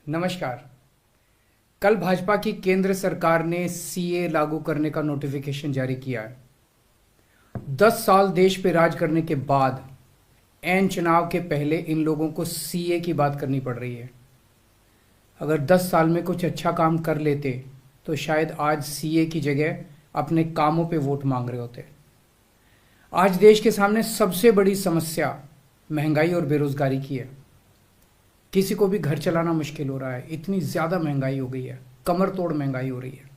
नमस्कार। कल भाजपा की केंद्र सरकार ने सीए लागू करने का नोटिफिकेशन जारी किया है। 10 साल देश पे राज करने के बाद ऐन चुनाव के पहले इन लोगों को सीए की बात करनी पड़ रही है। अगर 10 साल में कुछ अच्छा काम कर लेते तो शायद आज सीए की जगह अपने कामों पे वोट मांग रहे होते। आज देश के सामने सबसे बड़ी समस्या महंगाई और बेरोजगारी की है। किसी को भी घर चलाना मुश्किल हो रहा है, इतनी ज़्यादा महंगाई हो गई है, कमर तोड़ महंगाई हो रही है।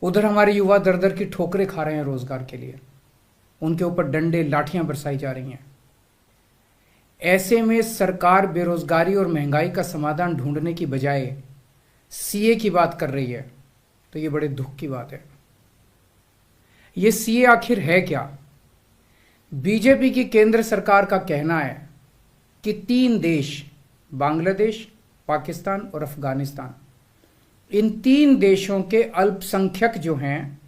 उधर हमारे युवा दर दर की ठोकरें खा रहे हैं रोजगार के लिए, उनके ऊपर डंडे लाठियां बरसाई जा रही हैं। ऐसे में सरकार बेरोजगारी और महंगाई का समाधान ढूंढने की बजाय सीए की बात कर रही है, तो ये बड़े दुख की बात है। ये सीए आखिर है क्या? बीजेपी की केंद्र सरकार का कहना है कि 3 देश, बांग्लादेश, पाकिस्तान और अफगानिस्तान, इन 3 देशों के अल्पसंख्यक जो हैं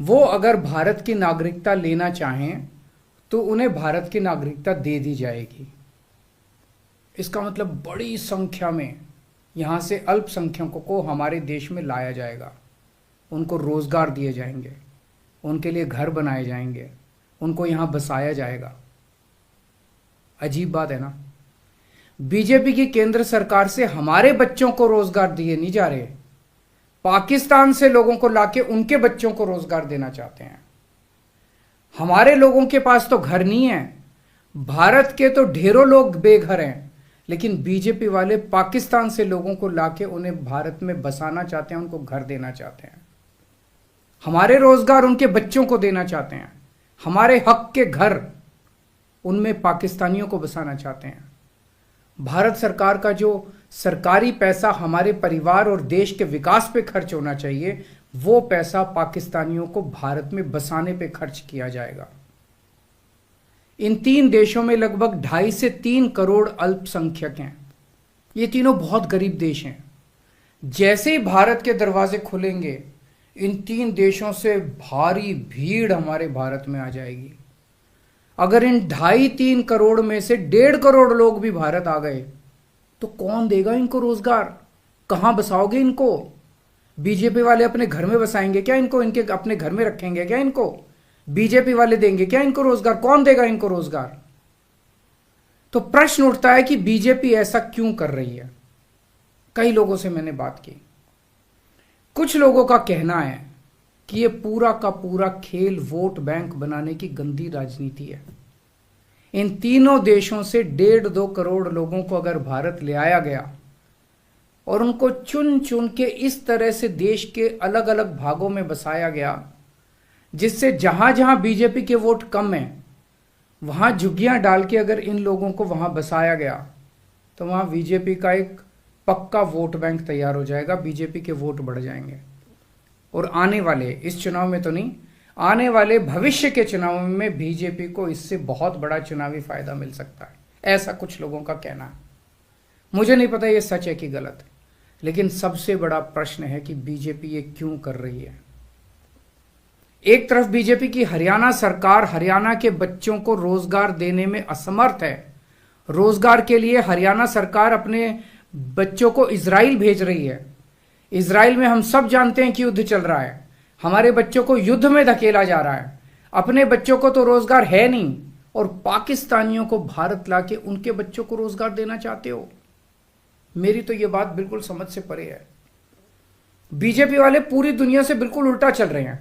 वो अगर भारत की नागरिकता लेना चाहें तो उन्हें भारत की नागरिकता दे दी जाएगी। इसका मतलब बड़ी संख्या में यहां से अल्पसंख्यकों को हमारे देश में लाया जाएगा, उनको रोजगार दिए जाएंगे, उनके लिए घर बनाए जाएंगे, उनको यहां बसाया जाएगा। अजीब बात है ना। बीजेपी की केंद्र सरकार से हमारे बच्चों को रोजगार दिए नहीं जा रहे, पाकिस्तान से लोगों को लाके उनके बच्चों को रोजगार देना चाहते हैं। हमारे लोगों के पास तो घर नहीं है, भारत के तो ढेरों लोग बेघर हैं, लेकिन बीजेपी वाले पाकिस्तान से लोगों को लाके उन्हें भारत में बसाना चाहते हैं, उनको घर देना चाहते हैं। हमारे रोजगार उनके बच्चों को देना चाहते हैं, हमारे हक के घर उनमें पाकिस्तानियों को बसाना चाहते हैं। भारत सरकार का जो सरकारी पैसा हमारे परिवार और देश के विकास पे खर्च होना चाहिए, वो पैसा पाकिस्तानियों को भारत में बसाने पे खर्च किया जाएगा। इन 3 देशों में लगभग 2.5 से 3 करोड़ अल्पसंख्यक हैं। ये तीनों बहुत गरीब देश हैं। जैसे ही भारत के दरवाजे खुलेंगे, इन 3 देशों से भारी भीड़ हमारे भारत में आ जाएगी। अगर इन 2.5-3 करोड़ में से 1.5 करोड़ लोग भी भारत आ गए तो कौन देगा इनको रोजगार? कहां बसाओगे इनको? बीजेपी वाले अपने घर में बसाएंगे क्या इनको? इनके अपने घर में रखेंगे क्या इनको? बीजेपी वाले देंगे क्या इनको रोजगार? कौन देगा इनको रोजगार? तो प्रश्न उठता है कि बीजेपी ऐसा क्यों कर रही है। कई लोगों से मैंने बात की, कुछ लोगों का कहना है कि ये पूरा का पूरा खेल वोट बैंक बनाने की गंदी राजनीति है। इन तीनों देशों से 1.5-2 करोड़ लोगों को अगर भारत ले आया गया और उनको चुन चुन के इस तरह से देश के अलग अलग भागों में बसाया गया, जिससे जहां जहां बीजेपी के वोट कम हैं वहां झुग्गियां डाल के अगर इन लोगों को वहां बसाया गया तो वहां बीजेपी का एक पक्का वोट बैंक तैयार हो जाएगा, बीजेपी के वोट बढ़ जाएंगे। और आने वाले इस चुनाव में तो नहीं, आने वाले भविष्य के चुनाव में बीजेपी को इससे बहुत बड़ा चुनावी फायदा मिल सकता है, ऐसा कुछ लोगों का कहना है। मुझे नहीं पता ये सच है कि गलत है, लेकिन सबसे बड़ा प्रश्न है कि बीजेपी ये क्यों कर रही है। एक तरफ बीजेपी की हरियाणा सरकार हरियाणा के बच्चों को रोजगार देने में असमर्थ है। रोजगार के लिए हरियाणा सरकार अपने बच्चों को इजराइल भेज रही है। इजराइल में हम सब जानते हैं कि युद्ध चल रहा है, हमारे बच्चों को युद्ध में धकेला जा रहा है। अपने बच्चों को तो रोजगार है नहीं और पाकिस्तानियों को भारत लाके उनके बच्चों को रोजगार देना चाहते हो। मेरी तो यह बात बिल्कुल समझ से परे है। बीजेपी वाले पूरी दुनिया से बिल्कुल उल्टा चल रहे हैं।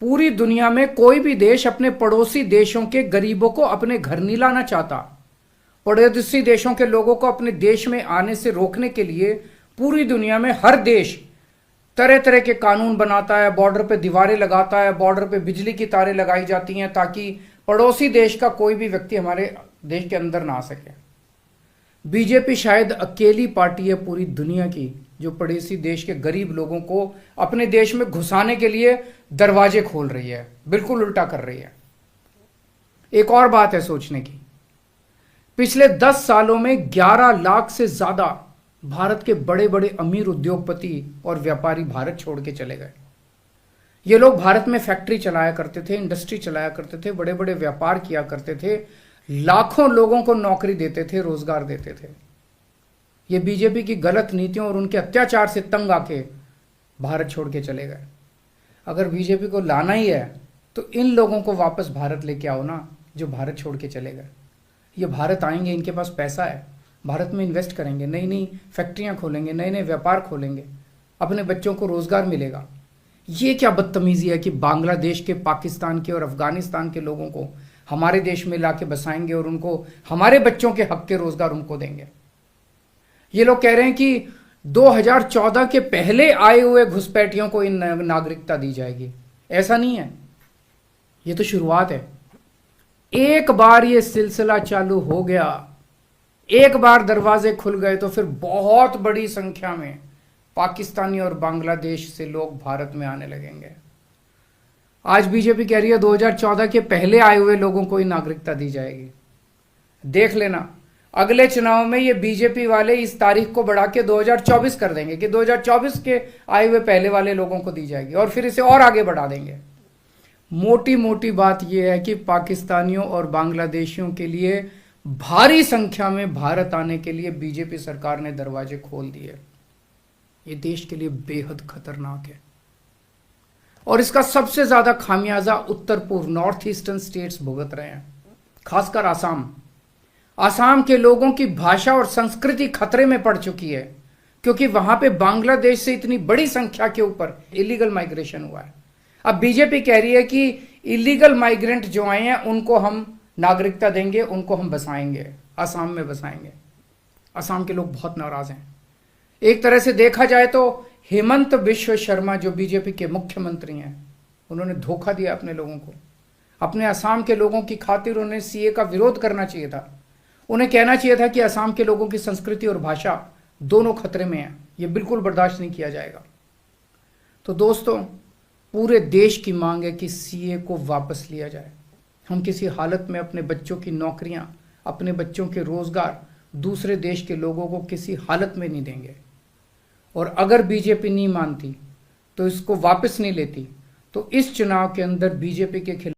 पूरी दुनिया में कोई भी देश अपने पड़ोसी देशों के गरीबों को अपने घर नहीं लाना चाहता। पड़ोसी देशों के लोगों को अपने देश में आने से रोकने के लिए पूरी दुनिया में हर देश तरह तरह के कानून बनाता है, बॉर्डर पे दीवारें लगाता है, बॉर्डर पे बिजली की तारें लगाई जाती हैं ताकि पड़ोसी देश का कोई भी व्यक्ति हमारे देश के अंदर ना आ सके। बीजेपी शायद अकेली पार्टी है पूरी दुनिया की जो पड़ोसी देश के गरीब लोगों को अपने देश में घुसाने के लिए दरवाजे खोल रही है, बिल्कुल उल्टा कर रही है। एक और बात है सोचने की, पिछले 10 सालों में 11 लाख से ज्यादा भारत के बड़े बड़े अमीर उद्योगपति और व्यापारी भारत छोड़ के चले गए। ये लोग भारत में फैक्ट्री चलाया करते थे, इंडस्ट्री चलाया करते थे, बड़े बड़े व्यापार किया करते थे, लाखों लोगों को नौकरी देते थे, रोजगार देते थे। ये बीजेपी की गलत नीतियों और उनके अत्याचार से तंग आके भारत छोड़ के चले गए। अगर बीजेपी को लाना ही है तो इन लोगों को वापस भारत लेके आओ ना, जो भारत छोड़ के चले गए। ये भारत आएंगे, इनके पास पैसा है, भारत में इन्वेस्ट करेंगे, नई नई फैक्ट्रियां खोलेंगे, नए नए व्यापार खोलेंगे, अपने बच्चों को रोजगार मिलेगा। ये क्या बदतमीजी है कि बांग्लादेश के, पाकिस्तान के और अफगानिस्तान के लोगों को हमारे देश में लाके बसाएंगे और उनको हमारे बच्चों के हक के रोजगार उनको देंगे। ये लोग कह रहे हैं कि 2014 के पहले आए हुए घुसपैठियों को इन नागरिकता दी जाएगी। ऐसा नहीं है, ये तो शुरुआत है। एक बार ये सिलसिला चालू हो गया, एक बार दरवाजे खुल गए तो फिर बहुत बड़ी संख्या में पाकिस्तानी और बांग्लादेश से लोग भारत में आने लगेंगे। आज बीजेपी कह रही है 2014 के पहले आए हुए लोगों को ही नागरिकता दी जाएगी। देख लेना, अगले चुनाव में ये बीजेपी वाले इस तारीख को बढ़ा के 2024 कर देंगे कि 2024 के आए हुए पहले वाले लोगों को दी जाएगी, और फिर इसे और आगे बढ़ा देंगे। मोटी मोटी बात यह है कि पाकिस्तानियों और बांग्लादेशियों के लिए भारी संख्या में भारत आने के लिए बीजेपी सरकार ने दरवाजे खोल दिए। ये देश के लिए बेहद खतरनाक है, और इसका सबसे ज्यादा खामियाजा उत्तर पूर्व, नॉर्थ ईस्टर्न स्टेट्स भुगत रहे हैं, खासकर आसाम। आसाम के लोगों की भाषा और संस्कृति खतरे में पड़ चुकी है, क्योंकि वहां पे बांग्लादेश से इतनी बड़ी संख्या के ऊपर इलीगल माइग्रेशन हुआ है। अब बीजेपी कह रही है कि इलीगल माइग्रेंट जो आए हैं उनको हम नागरिकता देंगे, उनको हम बसाएंगे, आसाम में बसाएंगे। आसाम के लोग बहुत नाराज हैं। एक तरह से देखा जाए तो हेमंत बिश्व शर्मा जो बीजेपी के मुख्यमंत्री हैं, उन्होंने धोखा दिया अपने लोगों को। अपने असम के लोगों की खातिर उन्हें सीए का विरोध करना चाहिए था। उन्हें कहना चाहिए था कि असम के लोगों की संस्कृति और भाषा दोनों खतरे में है, ये बिल्कुल बर्दाश्त नहीं किया जाएगा। तो दोस्तों, पूरे देश की मांग है कि सीए को वापस लिया जाए। हम किसी हालत में अपने बच्चों की नौकरियां, अपने बच्चों के रोजगार दूसरे देश के लोगों को किसी हालत में नहीं देंगे। और अगर बीजेपी नहीं मानती तो इसको वापस नहीं लेती, तो इस चुनाव के अंदर बीजेपी के खिलाफ